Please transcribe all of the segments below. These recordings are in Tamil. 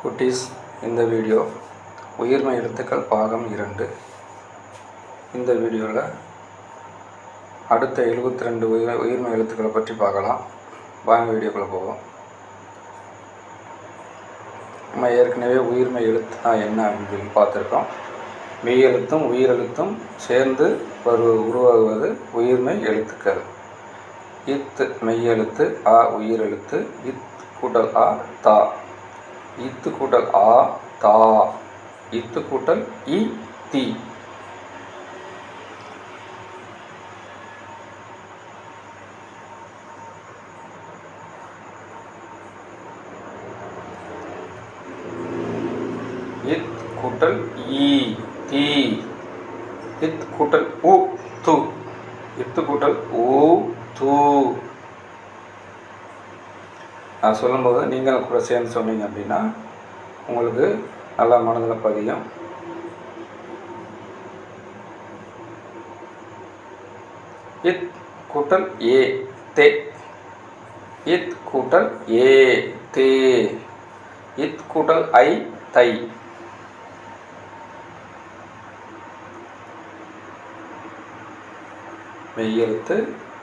குட்டீஸ், இந்த வீடியோ உயிர்மை எழுத்துக்கள் பாகம் 2. இந்த வீடியோவில் அடுத்த 72 உயிர்மை எழுத்துக்களை பற்றி பார்க்கலாம். வாங்க வீடியோக்குள்ளே போவோம். நம்ம ஏற்கனவே உயிர்மை எழுத்துனா என்ன அப்படின்னு சொல்லி பார்த்துருக்கோம். மெய்யெழுத்தும் உயிரெழுத்தும் சேர்ந்து உருவாகுவது உயிர்மை எழுத்துக்கள். இத் மெய்யெழுத்து, ஆ உயிரெழுத்து, இத் கூட்டல் ஆ தா, இத்து கூட்டல் ஆ தா, இத்து கூட்டல் இ தி. இத் கூட்டல் இ தி, இத் கூட்டல் உ து, இத்து கூட்டல் ஊ து. நான் சொல்லும்போது நீங்கள் கூட சேர்ந்து சொன்னீங்க அப்படின்னா உங்களுக்கு நல்லா மனதில் பதியும். இத் கூட்டல் ஏ தே, இத் கூட்டல் ஏ தே, இத் கூட்டல் ஐ தை, மெய்யெழுத்து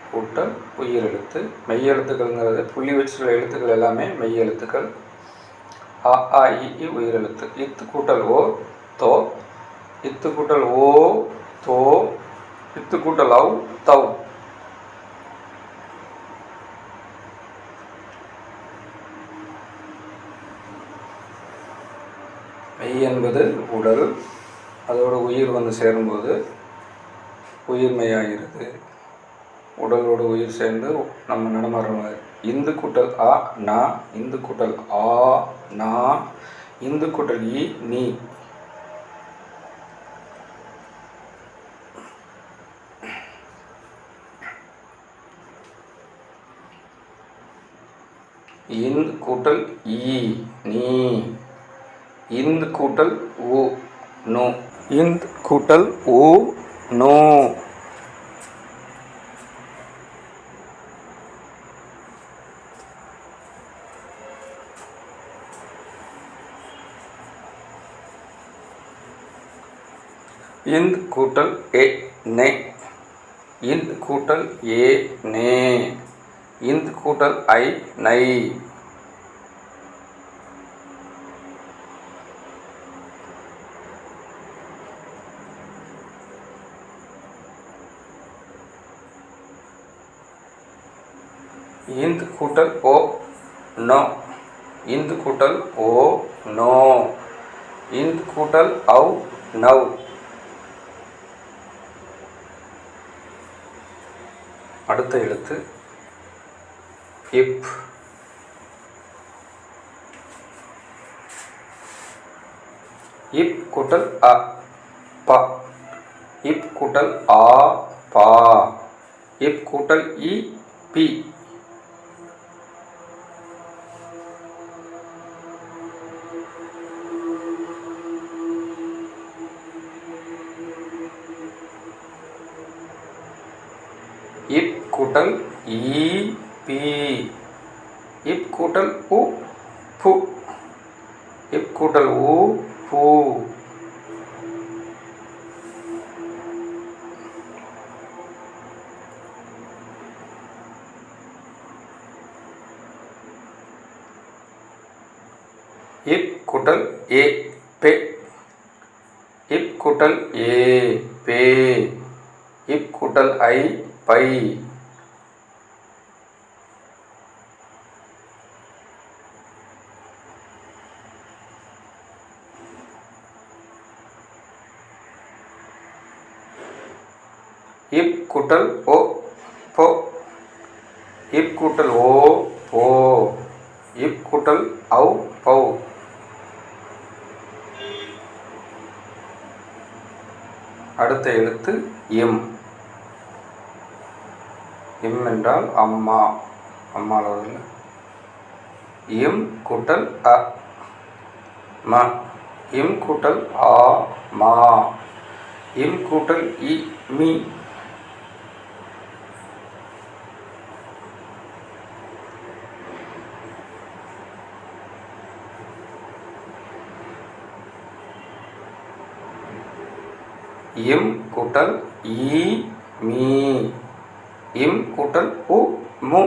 கூட்டல் உயிரெழுத்து. மெய்யெழுத்துக்கள்ங்கிறது புள்ளி வச்சுள்ள எழுத்துக்கள் எல்லாமே மெய்யெழுத்துக்கள். அ ஆ இ உயிரெழுத்து. இத்து கூட்டல் ஓ தோ, இத்து கூட்டல் ஓ தோ, இத்து கூட்டல் அவ் தவ். மெய் என்பது உடல், அதோட உயிர் வந்து சேரும்போது உயிர்மெய்யாகிறது. உடலோடு உயிர் சேர்ந்து நம்ம நடமாடுற மாதிரி. இந்து கூட்டல் ஆ நா, இந்து கூட்டல் ஆ நா, இந்து கூட்டல் இ நீ. இந்து கூட்டல் இ நீ, இந்து கூட்டல் உ நோ, இந்து கூட்டல் உ நோ. இந்த் கூட்டல் ஏ நே, இந்த் கூட்டல் ஏ நே, இந்த் கூட்டல் ஐ நை. இந்த் கூட்டல் ஓ நோ, இந்த் கூட்டல் ஓ நோ, இந்த் கூட்டல் அவ் நவ். அடுத்த எழுத்து இப். இப் கூட்டல் அ ப, இப் கூட்டல் ஆ பா, இப் கூட்டல் இ பி. இப் கூட்டல் ஈ பி, இப் கூட்டல் உ பு, இப் கூட்டல் உ பூ. இப் கூட்டல் ஏ பெ, இப் கூட்டல் ஏ பே, இப் கூட்டல் ஐ பை. இப் கூட்டல் ஓ போ, இப் கூட்டல் ஓ போ, இப் கூட்டல் அவ் பௌ. அடுத்த எழுத்து இம். இம் என்றால் அம்மா, அம்மாவில் இம் கூட்டல் அ ம, இம் கூட்டல் ஆ மா, இம் கூட்டல் இ மீ. இம் கூட்டல் ஈ மீ. இம் கூட்டல் உ மு.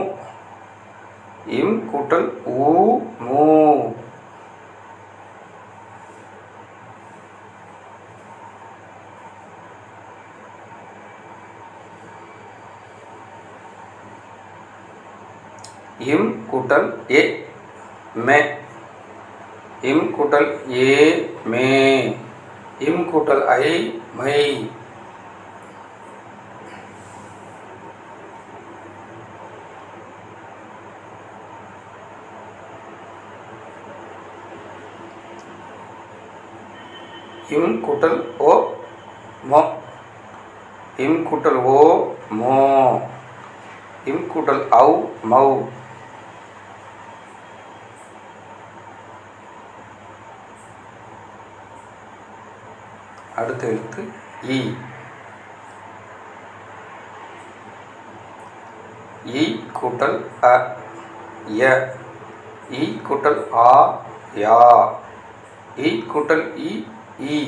இம் கூட்டல் ஊ மூ. இம் கூட்டல் ஏ மே. இம் கூட்டல் ஏ மே. இம் கூட்டல் ஐ மை. இம் கூட்டல் ஓ மோ. இம் கூட்டல் ஓ மோ. இம் கூட்டல் ஔ மௌ. அடுத்த எழுத்து ஈ. ஈ கூட்டல் அ ய. ஈ கூட்டல் ஆ யா. ஈ கூட்டல் இ ஈ.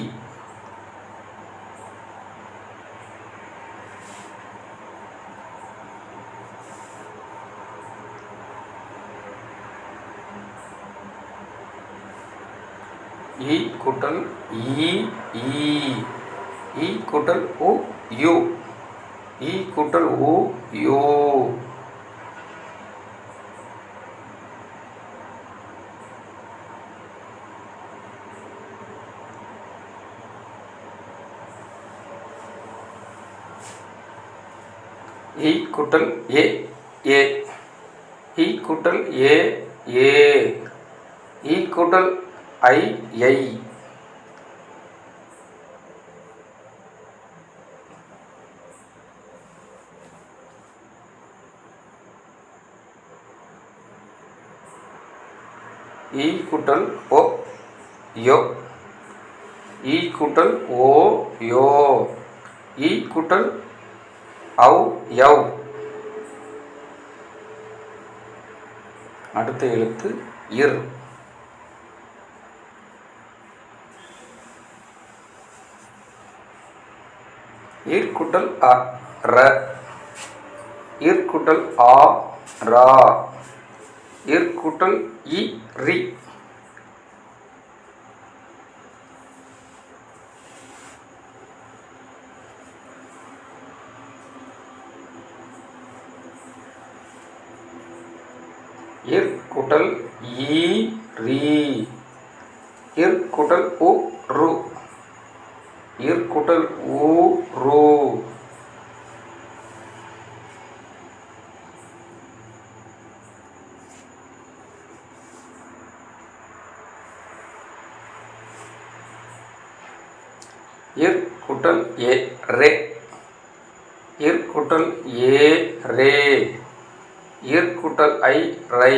ஈ கூட்டல் ஈ ஈ. ஈ கூட்டல் உ யு. ஈ கூட்டல் உ யூ. ஈ கூட்டல் ஏ ஏ. ஈ கூட்டல் ஏ ஏ. ஈ கூட்டல் ஐ ஐ. ஈ கூட்டல் ஓ யோ. ஈ கூட்டல் ஓ யோ. ஈ கூட்டல் ஔ யௌ. அடுத்த எழுத்து இர். இர் கூட்டல் அ ர. இர் கூட்டல் ஆ ரா. இர் கூட்டல் இ ரி. இர் கூட்டல் ஈ ரி. இர் கூட்டல் உ ரு. இர் கூட்டல் ஊ ரு. இர் கூட்டல் ஏ ரே. இர் கூட்டல் ஏ ரே. இர் கூட்டல் ஐ ரை.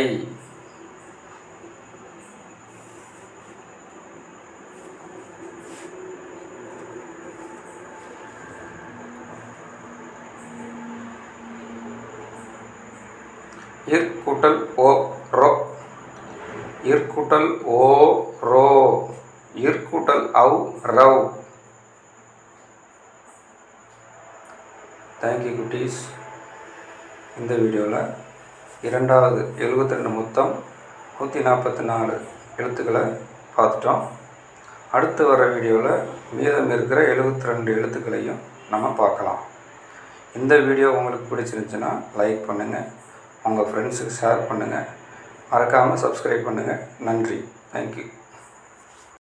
இர் கூட்டல் ஓ ரோ. இர் கூட்டல் ஓ ரோ. இர் கூட்டல் ஔ ரௌ. தேங்க்யூ குட்டீஸ். இந்த வீடியோவில் இரண்டாவது 72 மொத்தம் 144 எழுத்துக்களை பார்த்துட்டோம். அடுத்து வர வீடியோவில் மீதம் இருக்கிற 72 எழுத்துக்களையும் நம்ம பார்க்கலாம். இந்த வீடியோ உங்களுக்கு பிடிச்சிருந்துச்சுன்னா லைக் பண்ணுங்கள், உங்கள் ஃப்ரெண்ட்ஸுக்கு ஷேர் பண்ணுங்கள், மறக்காமல் சப்ஸ்கிரைப் பண்ணுங்கள். நன்றி. தேங்க்யூ.